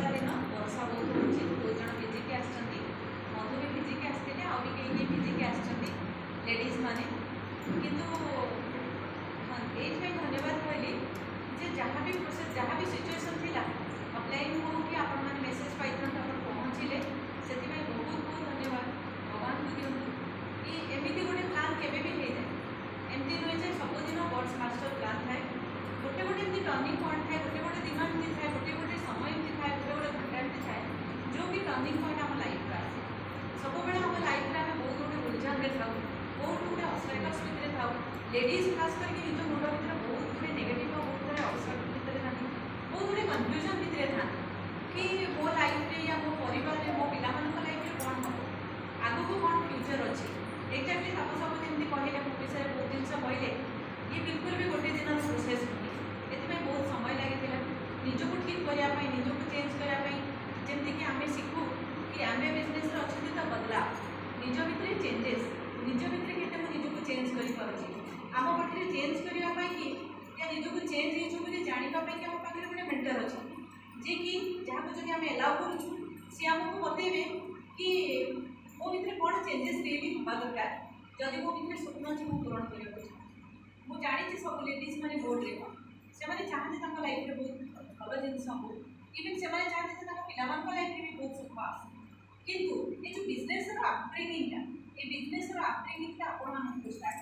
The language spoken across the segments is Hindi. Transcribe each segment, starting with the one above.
वर्षा दिन वर्षा बहुत होची बहुत जन भिजिकी आछंती मधु भी भिजिकी आसते आ भी कई भिजिकी आछंती लेडीज माने किंतु ये धन्यवाद कहली जे जहाँ भी प्रोसेस जहाँ भी सिचुएशन थिला ऑफलाइन हो कि आपण माने मेसेज पाई पहुँचले से बहुत बहुत धन्यवाद भगवान को दियंतु कि एमती गोटे प्लान केबे भी हो जाए एमती नुहे जे सबुदिन वर्ड्स मास्टर प्लान थाए गोटे गोटे एमती टर्निंग पॉइंट थाए गोटे गोटे दिन एमती थाए गोटे गोटे समय एमती थाए गोटे गोटे घंटा एमती थाए जो भी टर्निंग पॉइंट आम लाइफ आसे सब बेले आम लाइफ में आम बहुत गोटे उलझान में था बहुत गोटे अस्ट्रगल स्थित था लेडीज खास करके निज मुंड भितर बहुत गुटे नेगेटिव बहुत गुटे अवसर भितर था बहुत गुटे कन्फ्यूजन भितर था कि मो लाइफ रे या मो परिवार रे मो पिला मान लाइफ रे कौन हम आगु को कौन फ्यूचर अच्छी एक्जाक्टली सब सब जमी कहले मो विषय बहुत जिन कहले ये बिल्कुल भी गोटे दिन प्रोसेस नुहे ये बहुत समय लगी निजक ठीक करने निजक चेंज करने जमी कि आम शिखु कि आम बिजनेस अच्छे तो बदला निज भितर चेंजेस निज भितर के निजक चेंज कर आम पाखे चेंज करने कि या निजक चेंज हो जानापी कि आम पाखे गोटे मेंटर अच्छे जे कि जहाँ को जब आम एलाउ करूँ सी आमको बतेबे कि मो भितर कौन चेंजेस रियली हवा दरकार जदि मो भितर स्वप्न अच्छे मुझे पूरण करने मुझे जानी सब लेडीज मैंने बोर्ड रे से चाहते लाइफ में बहुत भल जिन हो इवन से चाहते पिला लाइफ में भी बहुत सुख आस किंतु ये जो बिजनेस अपब्रिंगिंगटा ये बिजनेस अपब्रिंगिंगटा आपण स्टार्ट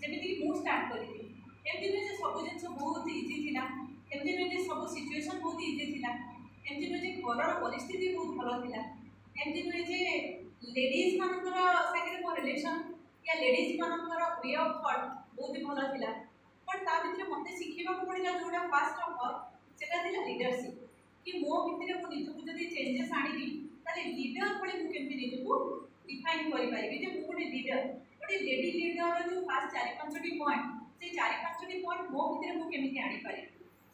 जमीक मुझे स्टार्ट करी एमती नुहे सब जिन बहुत इजी थी एमती नुहे सब सिचुएसन बहुत इजी थी एमती नुहे घर परिस्थिति बहुत भल थी एमती नुहे लेडीज मानकर सागे मो रिलेसन या लेडीज मानकर वे ऑफ थॉट बहुत भल थी बट ता भीतर मत शिखा पड़ा जोटा फास्ट अफर से लीडरशिप कि मो भितर मुझे निजक जब चेंजेस आनी ताले लीडर भाई मुझे निजक डिफाइन करें गोटे लीडर गोटे लेडी लीडर जो फास्ट 4-5टी पॉइंट से 4-5टी पॉइंट मो भितर मुझे आनीपारे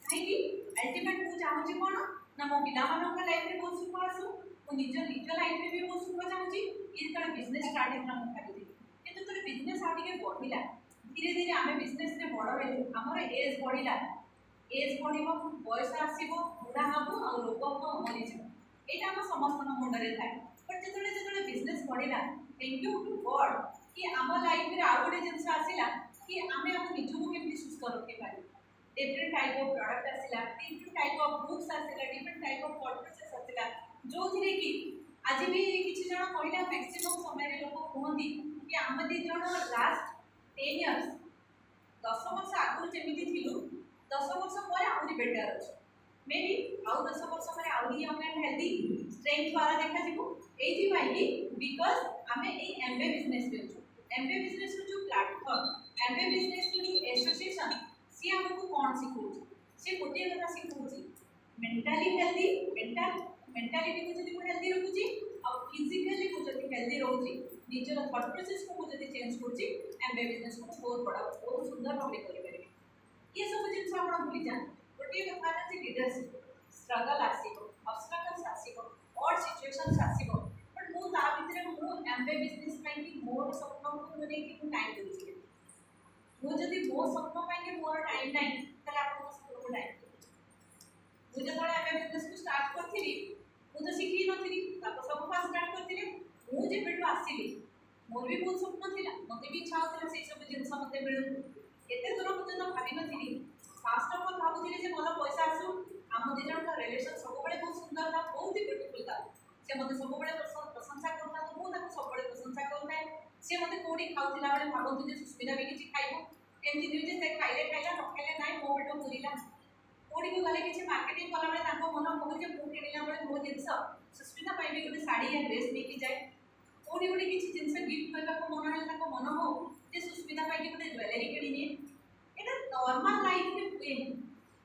कहीं अल्टीमेट मुझे चाहूँगी कौन ना मो पिला लाइफ में बहुत सुख आसू निज लाइफ में भी बहुत सुख चाहूँगी ये जो बिजनेस स्टार्ट होता मुझे भावी कि जो बिजनेस आगे बढ़ला धीरे धीरे आम बिजनेस बड़ हेलु आमर एज बढ़ला एज बढ़ बयस आसो बुढ़ा हम आ रोग हम मरीज यहाँ आम समस्त मुंडे थाए बट जो बिजनेस बढ़ला थैंक यू टू गॉड कि आम लाइफ में आउ गोटे जिन आसला कि आम आम निजक केमती सुस्थ रखी पारे डिफरेंट टाइप ऑफ प्रोडक्ट आसला डिफरेंट टाइप ऑफ बुक्स आसला different type of thought process आसला जो थी कि आज भी किसी जन कहला मैक्सिमम समय लोग कहते कि आम दी जन लास्ट 10 years 10 वर्ष आगु जमी थी 10 वर्ष पर आहरी बेटर अच्छे मे बी आउ 10 वर्ष पर आहरी यंग एंड हेल्दी स्ट्रेंथ वाला देखा ये बिकज आम एमबीए बिजनेस एमबीए बिजनेस जो प्लाटफर्म एमबीए बिजनेस जो एसोसिएशन सी आमको कौन शिखा सी गोटे कथा शिखा मेंटाली हेल्दी मेंटालिटी को जब हेल्दी रखुची और फिजिकली मुझे हेल्दी रोचे निजर थॉट प्रोसेस को मुझे चेंज करुँची एमबीए बिजनेस को बहुत बड़ा बहुत सुंदर भाव करेंगे ये सब जिन आप भूली जाए गोटे कथा है लीडरशिप स्ट्रगल आसो ऑब्स्टेकल्स आसो और सिचुएशंस आसो बट मुझे एमबीए बिजनेस मोर स्वप्न को लेकिन टाइम दूसरी मुझे मो स्वप्न मोर टाइम ना आप स्वप्न को टाइम मुझे जो एमबीए बिजनेस को स्टार्ट करी मुझे शिखी नी सब फास्ट स्टार्ट करते मुझे आसली मोर भी बहुत स्वप्न थी मत भी इच्छा होता से सब जिन मत मिलू एत दूर मुझे तो भावी नी फास्ट अफ अल भावुली भल पैसा आसू आम दी जन रिलेसन सब बहुत सुंदर था बहुत ही ब्यूटीफुल था से मत सब प्रशंसा करता तो मुझे सब प्रशंसा करें सी मत कौटी खाऊला बेले भावतु सुस्मिता भी किसी खाइब एमती नुहे से खाइले खाइला न खाइले ना मो पेट पूरीला कौटी को गले किसी मार्केटिंग कला बेले मन कहूँ मुझे किणला बेले मो जिन सुस्मिता भी गोटे शाढ़ी या ड्रेस लेकिन जाए कौटी गोटे किसी जिन गिफ्ट करने को मन है मन हो सुस्मिता गोटे ज्वेलरी किणी ये नॉर्मल लाइफ में हुए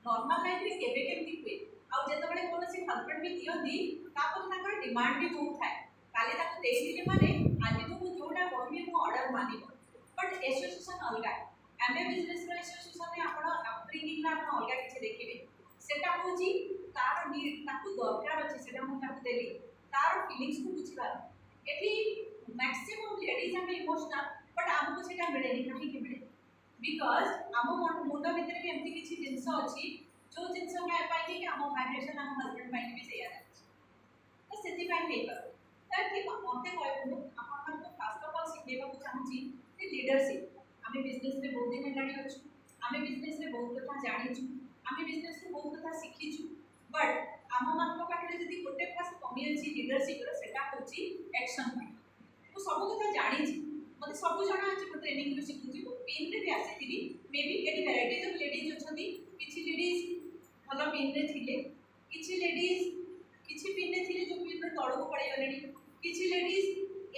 नॉर्मल लाइफ में केवे केमती हुए आउ जिते कौन से हजबैंड भी दिखती डिमांड भी बहुत थाए काली देखिए मैंने आज तुमको जोटा कहबी मो ऑर्डर मान बट एसोसिएशन अलग एमबीए बिजनेस एसोसिएशन में आप अपब्रिंगिंग आप अलग किसी देखिए सेटा हूँ तार नीड दरकार अच्छे से मुझे देली तार फिलिंग्स को बुझार ये मैक्सिमम लेडीज आम इमोशनल बट आमको से मिले कहीं मिले बिकज आम मुंड भितर भी एमती किसी जिन अच्छी जो जिन कि आम वाइब्रेशन आम हजबैंड भी सैया डिफाइन नहीं पारो ताकि मते कहबो आपन को फास्ट ऑफ ऑल सिखेबा को चाहूची जे लीडरशिप आमे बिजनेस में बहुत दिन हेलानी अछि आमे बिजनेस में बहुत कथा जानि छु आमे बिजनेस में बहुत कथा सिखि छु बट आम मान पाखे जदि गोटे फास्ट कमी अछि लीडरशिप रो सेटा होची एक्शन पॉइंट तो सब कथा जानि छि मते सब जणा अछि को ट्रेनिंग में सिखुची को पिन रे भी आसीथिबी may be any varieties of ladies अछंती किछि लेडीज भलो पिन रे थिले किछि लेडीज किछि पिन रे थिले जो पिन रे तळो को पड़ै गलेनी किछि लेडीज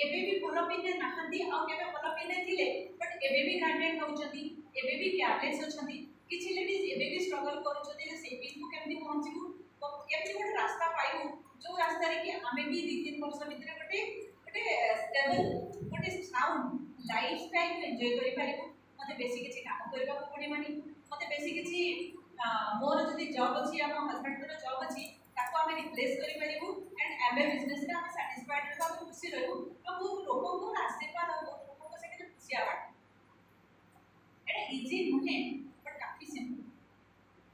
एबे भी भलो पिन रे नाहंती आ केबे भलो पिन रे थिले बट एबे भी ग्रांटेड होउचंती एबे भी केयरलेस अछंती किछि लेडीज एबे भी स्ट्रगल करूचंती जे से पिन को केमति पहुंचीबू केमति गोटे रास्ता पाइबू जो रास्ता रे कि आमे भी 2-3 वर्ष भितर गोटे गोटे स्टेबल गोटे साउंड लाइफ स्टाइल एन्जॉय करि पारिबू मते बेसी किछि काम करबा को पड़िमानी मते बेसी किछि मोर जदि जॉब अछि हम हस्बैंड को जॉब अछि ताको हमें रिप्लेस करि परिबू एंड एमए बिजनेस रे हम सैटिस्फाइड रहबा को खुशी रहबू तो वो लोगों को आशीर्वाद और लोगों को से के खुशी आवा एटा इजी नुहे बट काफी सिंपल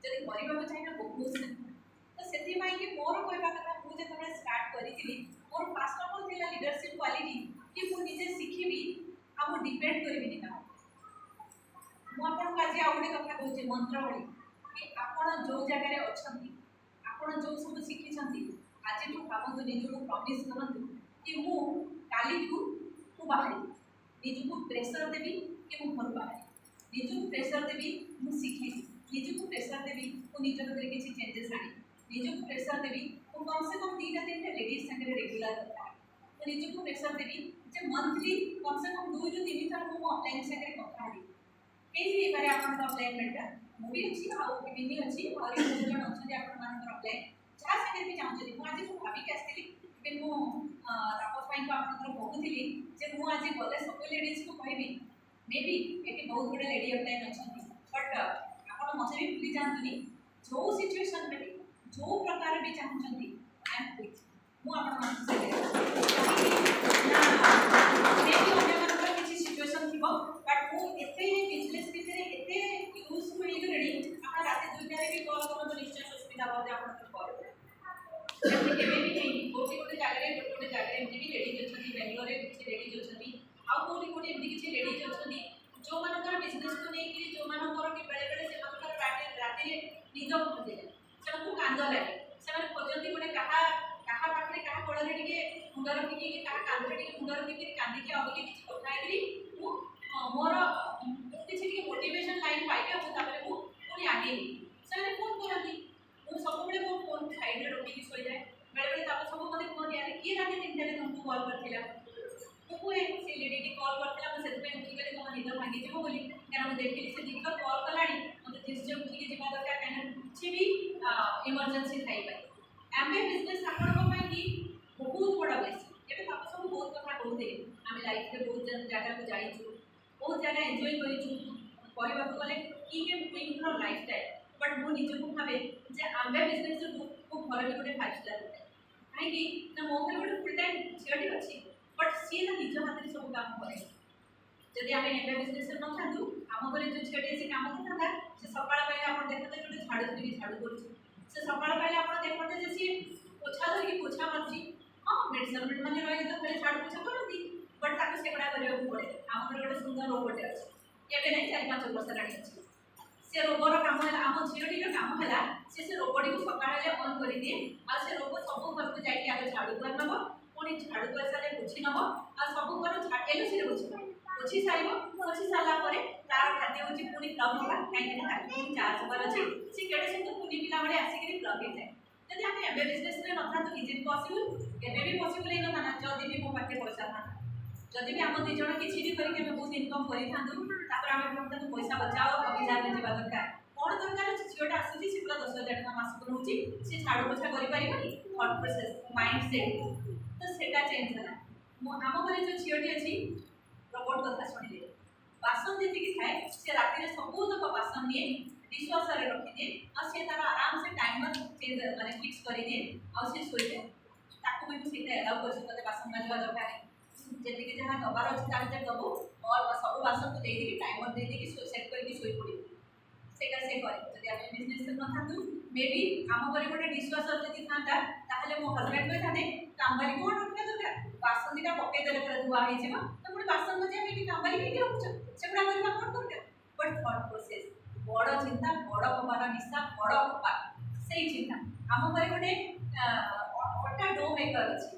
जदि करबा को चाहिए बहुत सिंपल तो सेति माई के मोर कहबा कथा मु जे तबे स्टार्ट करिथिली मोर फास्ट ऑफ ऑल थिला लीडरशिप क्वालिटी कि मु निजे सिखिबी आ मु डिपेंड करबिनी ना मु आपन काजे आ गोटे कथा कहूची मंत्र भली कि आपण जो जगह रे अछंती आपण जो सब सिखि छंती आज तो भाबंतु निजु प्रॉमिस करंतु कि मु काली ठू मु बाहरी निजु को प्रेशर देबी कि मु घर बाहरी निजु को प्रेशर देबी मु सिखि निजु को प्रेशर देबी मु निज भीतर किछि चेंजेस आनी निजु को प्रेशर देबी मु कम से कम 2-3 लेडीज संगे रेगुलर करता तो निजु को प्रेशर देबी जे मंथली कम से कम 2 ରୁ 3 थर मु ऑनलाइन संगे कथा हली केही बारे आपन ऑफलाइन बेटा मूवी अछि आ ओपीडी अछि और बहुत जण अछि आपन मान ऑफलाइन जहा संगे भी चाहू मु आज भाबी के आस्तिली कि मु तापस भाई को आपन बहुथिली जे मु आज गले सब लेडीज को कहबी मे बी एटी बहुत गुडे लेडी ऑनलाइन अछि बट आपन मते भी भूली जानतनी जो सिचुएशन में जो प्रकार भी चाहू छंती आई एम विथ मु आपन मान से ना मे बी अन्य मान किछि सिचुएशन थिबो बट मु एते बिजनेस भितरे एते यूजफुल हेगरेडी आपण राते 2 रे भी कॉल करन तो निश्चय सुविधा होते आपण तो कॉल जैसे केबे भी नहीं गोटे जागे एमती भी लेडीज अछंती बेंगलोर रे किछि लेडीज अछंती आ कोडी एमती किछि लेडीज अछंती जो मानकर बिजनेस को नै कि जो मानकर कि बेले बेले से मानकर राते रे निद पहुंचे सेमको कांद लागे सेमन खोजंती गोटे कहा पाखरे कहा कोडरे टिके मुंडा रखि कि कहा कांदरे टिके मुंडा रखि कि कांदी के अबके किछि କଥା हेकरी मु मोर किछि टिके मोटिवेशन लाइन पाइके मु तापरे मु पुनी आगे सेमने फोन करंती मु सब बेले मो फोन साइड रे रखि कि सोई जाय बेले बेले ताप सब मते फोन यार की राते 3 रे तुमको कॉल करथिला मु से लेडी की कॉल करथिला मु सेत पे उठी गेली तुम निद भांगी जेबो बोली कारण मु देखिली से दिन पर कॉल कलानी मते निश्चय उठी के जेबा दरकार कारण किछि भी इमरजेंसी थाई पाई एमबे बिजनेस आपण को पई की बहुत बड़ा बेसी एबे ताप सब बहुत कथा कहते आमे लाइफ रे बहुत जगह को जाई छु बहुत जगह एन्जॉय करि छु कहबा को गले की के क्वीन रो लाइफ स्टाइल बट मु निज को भाबे जे आमे बिजनेस को घर भी गोटे 5 स्टार काहे कि ना मो घर गोटे फुल टाइम छियटी अछि बट सी ना निज हाथ रे सब काम करे जदि आमे एबे बिजनेस न थांदु हम घरे जो छियटी से काम करता से सकाळ पहिले आपण देखते गोटे झाड़ू करू से सकाळ पहिले आपण देखते जे सी पोछा धरि पोछा मारची हां मेजरमेंट माने रही तो पहिले झाड़ू पोछा करती बट ताको सेकड़ा करियो पड़े हम गोटे सुंदर रोबोट अछि एबे नै 4-5 वर्ष राणी अछि से रोबोट काम है आम झीटी काम है से रोबोट को सकाଳେ ऑन कर दिए आ से रोबोट सब घर को जाके आगे झाड़ू कर नब पुणी झाड़ू कर सारे पोछि नब आ सब घर एलसी रे पोछि सारा परे तार खाद्य होची पुणी प्लग होगा काहे ना पुणी चार्ज कर अछि से केडे से तो पुणी पिला बळे आसी के प्लग हे जदि हम एबे बिजनेस रे नथा तो इज इट पॉसिबल एबे भी पॉसिबल हे ना जदि भी मो पाखे पैसा था जदि भी हम दी जण किछि भी करी के बहुत इनकम करि थांदु तापर हम हमता पैसा बचाओ अभियान में जीवा दरकार कोन दरकार अछि झियोटा आसी से पूरा 10,000 टका मास को होची से झाड़ू पोछा करि परिबनी थॉट प्रोसेस माइंड सेट तो सेटा चेंज होला मो हम घरे जो झियोटी अछि रोबोट कथा सुनिले बासन जेति कि थाए से राति रे सब तक बासन निए डिशवाशर रे रखि दे आ से तार आराम से टाइमर चेंज माने फिक्स करि दे आ से सोई जाए ताको भी सेटा अलाउ कर सकते बासन माजवा दरकार जेति कि जहां दबार अछि तार जे दबो और सब बासन को दे दे टाइमर दे दे कि सेट करके सोई पड़ी सेटा से करे जदि हम बिजनेस न थातु मे बी हम घरे गोटे डिशवाशर जदि थाता ताहले मो हस्बैंड को थाते कामबारी कोण रखिया दरकार बासन दिटा पके देले करे धुआ हे जेबा तो पुणी बासन मजे में कामबारी के रखुछ सेगुडा करबा कोण दरकार बट थॉट प्रोसेस बड़ चिंता बड़ हबार निशा बड़ हबा से चिंता आम घर गोटे अटा डो मेकर अच्छी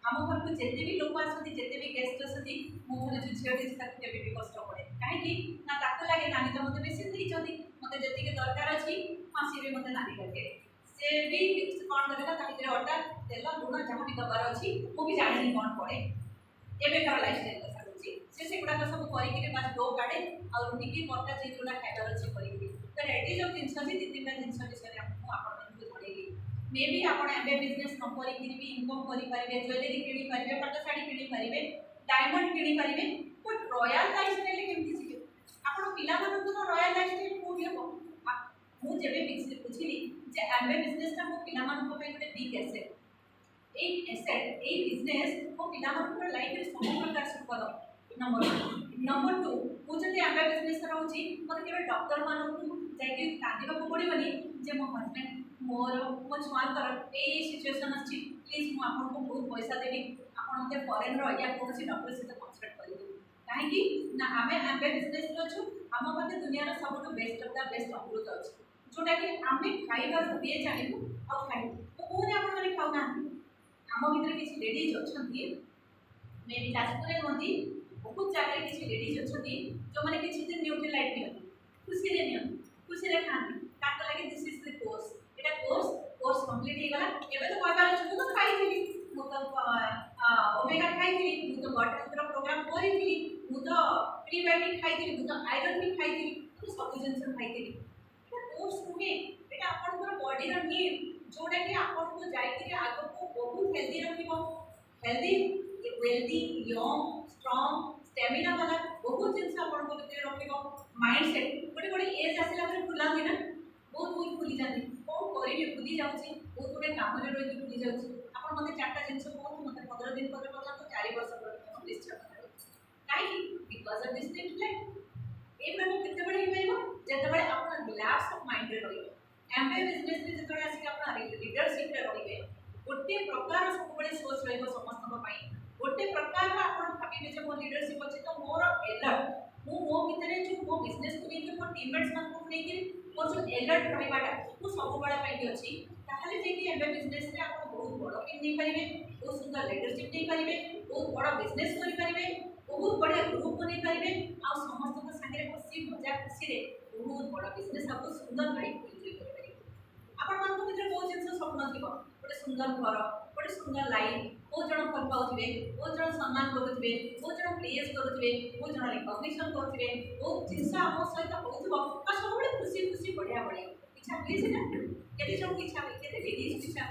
आम घर को जिते भी लोक आसती जिते भी गेस्ट आसती मो घर जो झील के भी कष्ट पड़े कहीं ना ताको लगे नानी तो मत बेसी देती मत जी दरकार अच्छी हाँ सी भी मत नानी करके से भी कौन करेगा अटा तेल लुण जहाँ भी दबार अच्छी मुझे जानी कौन पड़े एवेकार लाइफस्टाइल कथा कहूँ से गुड़ाक सब करके बास डो काढ़े आ रुटी परटा चीज गुड़ा खाइबार अच्छे करी तो रेडी जो जिन अच्छी दी तीन जिन विषय आपको जड़ेगी मे बी आप बिजनेस न कर इनकम करेंगे ज्वेलरी किणी पारे पाट शाढ़ी किणी पारे डायमंड किणी पारे बट रॉयल लाइफस्टाइल केमती शिखे आप पिला रॉयल लाइफस्टाइल कौन हम मुझे बुझिली जे एमबे बिजनेसटा मो पिला गोटे बिग एसेट ए बिजनेस मो पिला लाइफ में सब प्रकार सुखद नंबर 2 मुझे एमबे बिजनेस रोचे मत के डॉक्टर मानू जाकि कांदा पड़ोनी जे मो हजबैंड मोर मो छुआर ये सिचुएसन अच्छी प्लीज मुझे बहुत पैसा देवी आप मत फरेन या कौन डॉक्टर सहित कंसल्ट करेंगे कहीं ना आम एमबे बिजनेस अच्छु आम पाखे दुनिया सब बेस्ट ऑफ द बेस्ट अमृत अच्छे जोटा कि आम खाइबार गोटे जानू आ खाइबू कौन आपने खाऊना आम भर किसी लेडीज अच्छा मे भी जाजपुर नदी बहुत जगह किसी लेडीज अच्छा जो मैंने किसी दिन न्यूट्रीलाइट नि खुशी खाते लगे this is the course Etah course complete हो गला एबे तो कहबार अछि तो खाइथिली मु तो ओमेगा खाइथिली मु तो गॉड प्रोग्राम करिथिली मु तो प्रीबायोटिक खाइथिली मु तो आयरन भी खाइथिली तो सब जिंस खाइथिली एटा कोर्स नुहे एटा आपन बॉडी रो नीड जोटा कि आपन को जाई आगो को बहुत हेल्दी रखिबो healthy wealthy young strong stamina वाला बहुत जिनस आपन को भीतर रखिबो माइंड सेट गोटे गोटे एज आसला पर फुलाती ना बहुत बहुत फुली जाती कौन करेंगे फुली जाऊँगी बहुत गोटे काम रही फुली जाऊँगी आप मत चार्टा जिन कहूँ मत 15 दिन पर पचास 4 वर्ष पर निश्चय कहीं बिकज अफ दिस न्यूट्रीलाइट ये प्रकार केते बड़े हो पाइबो जेते आप रिलैक्स ऑफ माइंड रे रहिबे एमबे बिजनेस में जेते आसी आप लीडरशिप रे रहिबे गोटे प्रकार सब बड़े सोच रहिबो समस्त पई गोटे प्रकार आप भाबिबे जे मो लीडरशिप अछि तो मोर एलर्ट मो भितर जो मो बिजनेस को लेके मो टीममेट्स मान को लेके मोर जो एलर्ट रहिबाटा मो सब बड़ा पाई अछि ताहले जे कि एमबे बिजनेस रे आप बहुत बड़ टीम नै पारिबे बहुत सुंदर लीडरशिप नै पारिबे बहुत बड़ा बिजनेस करि पारिबे बहुत बड़ा ग्रुप बनै पारिबे आ समस्त को संगे खुशी मजा खुशी रे बहुत बड़ा बिजनेस आपको सुंदर लाइफ एंजॉय करि पारिबे आपण मान को भितर बहुत जिंस स्वप्न थिबो गोटे सुंदर घर गोटे सुंदर लाइफ बहुत जन भल पाउथिबे बहुत जन सम्मान करुथिबे बहुत जन प्रेज करुथिबे बहुत जन रिकॉग्निशन करुथिबे बहुत जिंस हम सहित होउथिबो आ सब बड़े खुशी खुशी बढ़िया बढ़िया इच्छा हुए से ना केते जन इच्छा हुए केते लेडीज इच्छा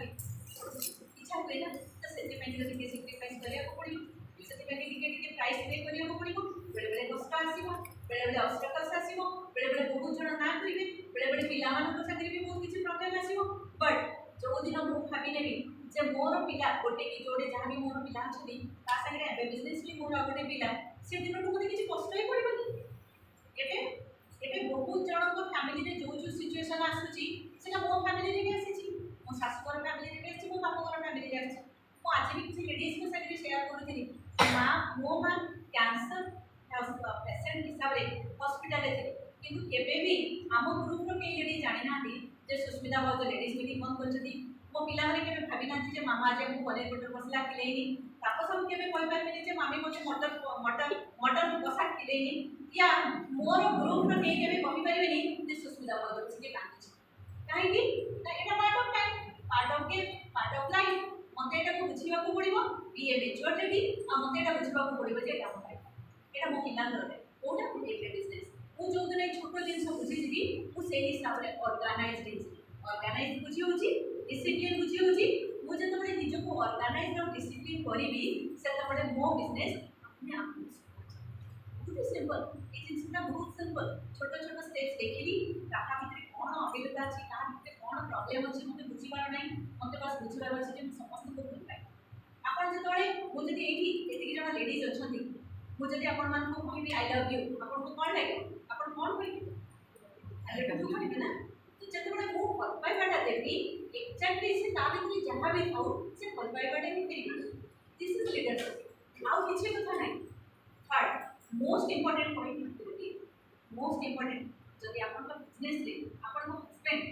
हुए ना तो सेति पे टिके सैक्रिफाइस करिया को पड़ी सेति पे टिके प्राइस पे करिया को पड़िबो बेले बेले कष्ट आसीबो बेले बेले ऑब्स्टेकल्स आसीबो बेले बेले बहुत जन ना करिवे बेले बेले पिला मान को साथी भी बहुत किछि प्रॉब्लम आसीबो बट जो दिन मु भाबी नेबी जे मोर पिला गोटे कि जोड़े जहाँ भी मोर पिला अच्छी संगे एबे बिजनेस भी मोर गोटे पिला से दिन को मत किसी कष्ट ही पड़बनी एबे एबे बहुत जन को फैमिली रे जो जो सिचुएशन आसुची सेटा मो फैमिली रे भी आसीची मो सासुर फैमिली रे भी आसी मो बापा फैमिली रे आसी मो आज भी किसी लेडीज के संगे शेयर करथि मां मो मां कैंसर पेशेंट हिसाब रे हॉस्पिटल रे किंतु केबे भी हम ग्रुप रो के लेडी जानि नांदी जे सुस्मिता बाबू लेडीज मीटिंग मन करछथि मो पिला माने के भाबी ना जे मामा जे मु पनीर बटर मसला खिलेनी ताको सब के कोइ पारबे जे मामी मोते मटर कसा खिलेनी या मोर ग्रुप रो के के कहि पारबेनी जे सुस्मिता बाबू जे कांदी काहे कि एटा पार्ट ऑफ लाइफ मते एटा को बुझिबा को पड़िबो बी ए मैच्योरिटी आ मते एटा बुझिबा को पड़िबो जे एटा मते एटा मो पिला करे ओटा को एक बिजनेस मु जो दिन छोटो जिंस बुझी जीबी मु से हिसाब रे ऑर्गेनाइज बुझी होची डिसिप्लिन बुझी होची मु जत बड़े निज को ऑर्गेनाइज और डिसिप्लिन करिबी सेत बड़े मो बिजनेस अपने आप बहुत सिंपल ए जिंसटा बहुत सिंपल छोटो छोटो स्टेप्स देखिली ताहा भितर कोन अभिलता अछि ताहा भितर कोन प्रॉब्लम अछि मते बुझी पार नै मते बस बुझिबार अछि जे समस्त को भूल पाए आपण जत बड़े मु जति एठी एति जण लेडीज अछंती मु जति आपण मान को कहबी आई लव यू आपण को कोन लागे आपण कोन कहबी आई लव यू कहबी ना तो जत बड़े मु भल पाइबाटा देबी एक्जेक्टली से ता भितर जहां भी थाउ से भल पाइबाटे ही करिबा दिस इज लीडरशिप आउ किछि कथा नै थर्ड मोस्ट इंपोर्टेंट पॉइंट माने मोस्ट इंपोर्टेंट जदि आपन बिजनेस रे आपन हस्बैंड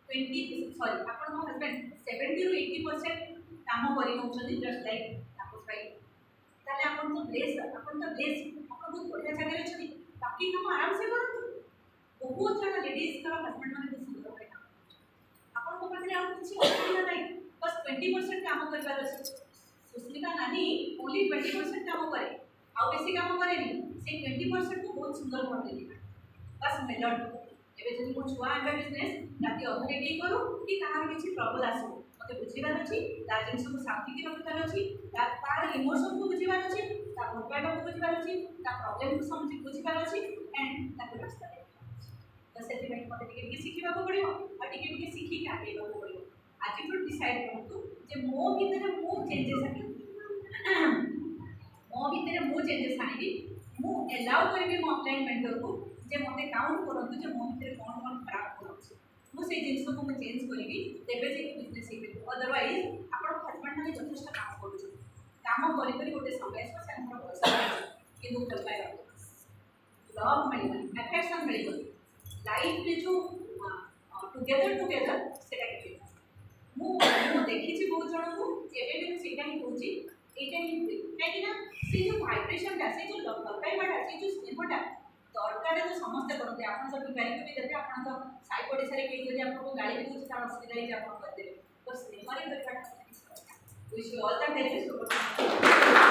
20 सॉरी आपन हस्बैंड 70 ରୁ 80% काम करि नउछन जस्ट लाइक तापस भाई ताले आपन तो ब्लेस आपन बहुत बढ़िया जगह अछि बाकी काम आराम से करत बहुत जण लेडीज का हस्बैंड माने बहुत सुंदर होय आपन को पाखरे आ किछि असुविधा नै बस 20% काम करबार अछि सुस्मिता नानी ओनली 20% काम करे आ बेसी काम करे नी से 20% को बहुत सुंदर कर देली बस मेथड एबे जदि मो छुआ एबे बिजनेस राती अधरे टी करू कि कहार किछि ट्रबल आसो मते बुझिबार अछि ता जिंस को शांति के रखबार अछि तार इमोशन को बुझिबार अछि ता भोपाइबा को बुझिबार अछि ता प्रॉब्लम को समझ बुझिबार अछि एंड ताको रास्ता दे तो सेति में मते टिके सिखिबा को पड़ियो आ टिके सिखि के आगे को पड़ियो आज तो डिसाइड करतु जे मो भीतर मो चेंजेस आनी मो भीतर मो चेंजेस आनी मु अलाउ करबी मो ऑफलाइन मेंटर को जे मते काउंट करतु जे मो भीतर कोन कोन खराब करछि मु से जिंस को मु चेंज करबी तेबे जे बिजनेस हे अदरवाइज आपण हस्बैंड माने जथेष्ट काम करू काम करी करी गोटे समय से हमर पैसा किंतु भल पाइबा लव मिलबनी अफेक्शन मिलबनी लाइफ रे जो टुगेदर सेटा के मु देखि छी बहुत जण को एबे भी सेटा ही होची एटा ही काहे ना से जो वाइब्रेशन ता से जो लव पाइबा से जो स्नेहटा दरकार तो समस्त करते आपन सब प्रिपेयर भी देते आपन तो साई पड़े सारे के जदी आपन को गाली भी होची तार असुविधा ही आपन कर देबे तो स्नेह रे करबा wish you all the best